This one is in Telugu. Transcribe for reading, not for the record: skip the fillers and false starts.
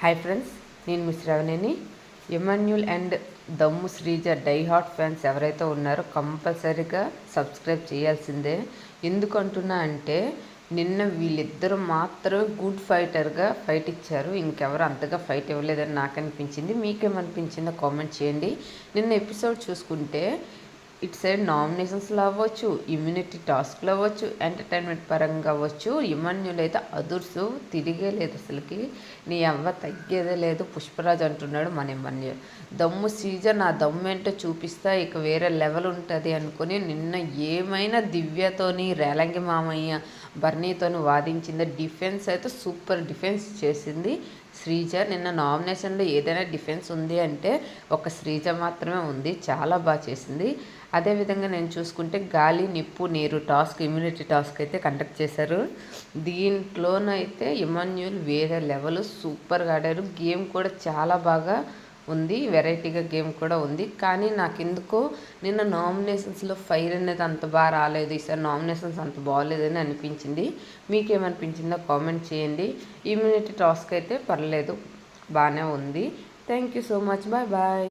హాయ్ ఫ్రెండ్స్, నేను మిస్ శ్రావణిని. ఎమాన్యుల్ అండ్ దమ్ము శ్రీజ డై హార్ట్ ఫ్యాన్స్ ఎవరైతే ఉన్నారో కంపల్సరీగా సబ్స్క్రైబ్ చేయాల్సిందే. ఎందుకంటున్నా అంటే నిన్న వీళ్ళిద్దరూ మాత్రం గుడ్ ఫైటర్గా ఫైట్ ఇచ్చారు. ఇంకెవరు అంతగా ఫైట్ ఇవ్వలేదని నాకు అనిపించింది. మీకేమనిపించిందో కామెంట్ చేయండి. నిన్న ఎపిసోడ్ చూసుకుంటే ఇటు సైడ్ నామినేషన్స్లో అవ్వచ్చు, ఇమ్యూనిటీ టాస్క్లో అవ్వచ్చు, ఎంటర్టైన్మెంట్ పరంగా అవ్వచ్చు, ఇమాన్యుల్ అయితే అదుర్సు తిరిగే లేదు. అసలుకి నీ అవ్వ తగ్గేదే లేదు. పుష్పరాజ్ అంటున్నాడు మన ఇమాన్యుల్. దమ్ము సీజన్ ఆ దమ్ము ఏంటో చూపిస్తా, ఇక వేరే లెవెల్ ఉంటుంది అనుకుని నిన్న ఏమైనా దివ్యతోని, రేలంగి మామయ్య బర్నీతోని వాదించింది. డిఫెన్స్ అయితే సూపర్ డిఫెన్స్ చేసింది శ్రీజ. నిన్న నామినేషన్లో ఏదైనా డిఫెన్స్ ఉంది అంటే ఒక శ్రీజ మాత్రమే ఉంది. చాలా బాగా చేసింది. అదేవిధంగా నేను చూసుకుంటే గాలి, నిప్పు, నీరు టాస్క్, ఇమ్యూనిటీ టాస్క్ అయితే కండక్ట్ చేశారు. దీంట్లోనైతే ఇమాన్యుల్ వేరే లెవెల్ సూపర్గా ఆడారు. గేమ్ కూడా చాలా బాగా ఉంది, వెరైటీగా గేమ్ కూడా ఉంది. కానీ నాకు ఎందుకో నిన్న నామినేషన్స్లో ఫైర్ అనేది అంత బాగా రాలేదు. ఈసారి నామినేషన్స్ అంత బాగోలేదని అనిపించింది. మీకేమనిపించిందో కామెంట్ చేయండి. ఇమ్యూనిటీ టాస్క్ అయితే పర్లేదు, బాగానే ఉంది. Thank you so much. Bye bye.